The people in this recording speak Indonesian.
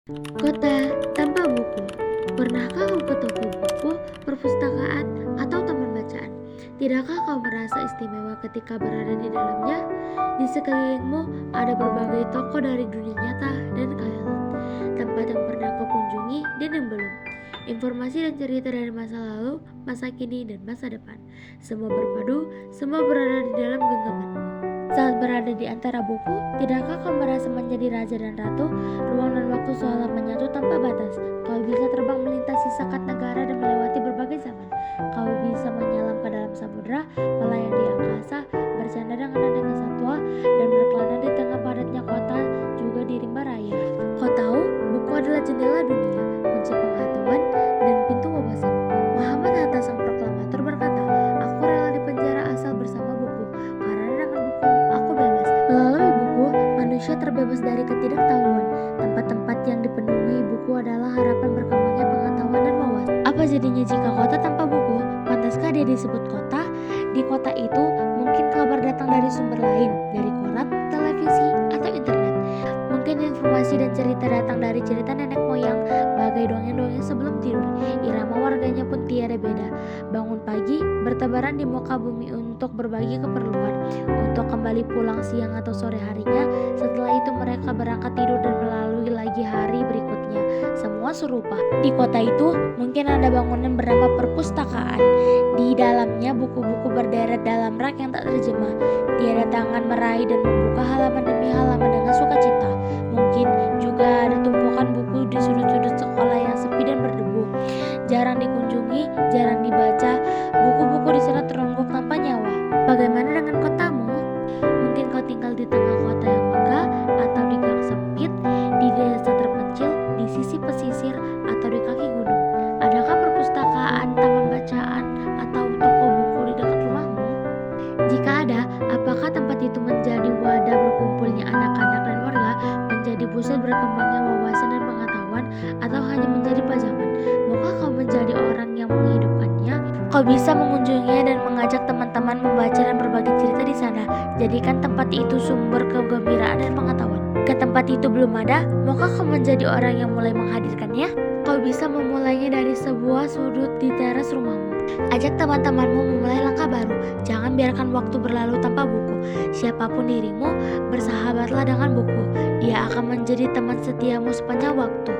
Kota tanpa buku. Pernahkah kau ke toko buku, perpustakaan, atau taman bacaan? Tidakkah kau merasa istimewa ketika berada di dalamnya? Di sekelilingmu ada berbagai toko dari dunia nyata dan khayalan, tempat yang pernah kau kunjungi dan yang belum. Informasi dan cerita dari masa lalu, masa kini, dan masa depan. Semua berpadu, semua berada di dalam genggamanmu. Saat berada di antara buku, tidakkah kau merasa menjadi raja dan ratu? Ruang dan waktu seolah menyatu tanpa batas. Kau bisa terbang melintasi sekat negara dan melewati berbagai zaman. Kau bisa menyelam ke dalam samudera, melayang di angkasa, bercanda dengan aneka satwa, dan berkelana di tengah padatnya kota, juga di rimba raya. Kau tahu, buku adalah jendela dunia, kunci pengetahuan, dan pintu wawasan. Muhammad Hatta sang proklamator berkata, "Aku rela di penjara asal bersama buku, karena dengan buku aku bebas." Melalui buku, manusia terbebas dari ketidaktahuan. Tempat-tempat yang dipenuhi buku adalah harapan berkembangnya pengetahuan dan wawasan. Apa jadinya jika kota tanpa buku? Pantaskah dia disebut kota? Di kota itu, mungkin kabar datang dari sumber lain, dari koran, televisi, atau internet. Mungkin informasi dan cerita datang dari cerita nenek moyang, bagai dongeng-dongeng sebelum tidur. Irama warganya pun tiada beda. Bangun pagi, bertebaran di muka bumi untuk berbagi keperluan, untuk kembali pulang siang atau sore harinya. Setelah itu mereka berangkat tidur dan melalui lagi hari berikutnya. Semua serupa. Di kota itu, mungkin ada bangunan bernama perpustakaan. Di dalamnya buku-buku berderet dalam rak yang tak terjemah. Tiada tangan meraih dan membuka halaman demi halaman dengan sukacita. Mungkin juga ada tumpukan buku di sudut-sudut sekolah yang sepi dan berdebu. Jarang dikunjungi, jarang dibaca. Buku-buku di sana terungguk tanpa nyawa. Bagaimana dengan kotamu? Mungkin kau tinggal di tengah kota yang megah, atau di gang sempit, di desa terpencil, di sisi pesisir, atau di kaki gunung. Adakah perpustakaan, taman bacaan, atau toko buku di dekat rumahmu? Jika ada, apakah tempat itu menjadi wadah berkumpulnya anak-anak dan warga, menjadi pusat berkembangnya wawasan dan pengetahuan, atau hanya menjadi pajangan? Maukah kau menjadi orang yang menghidupkannya? Kau bisa mengunjunginya dan mengajak teman-teman membaca dan berbagi cerita di sana. Jadikan tempat itu sumber kegembiraan dan pengetahuan. Ke tempat itu belum ada, maukah kau menjadi orang yang mulai menghadirkannya? Kau bisa memulainya dari sebuah sudut di teras rumahmu. Ajak teman-temanmu memulai langkah baru. Jangan biarkan waktu berlalu tanpa buku. Siapapun dirimu, bersahabatlah dengan buku. Dia akan menjadi teman setiamu sepanjang waktu.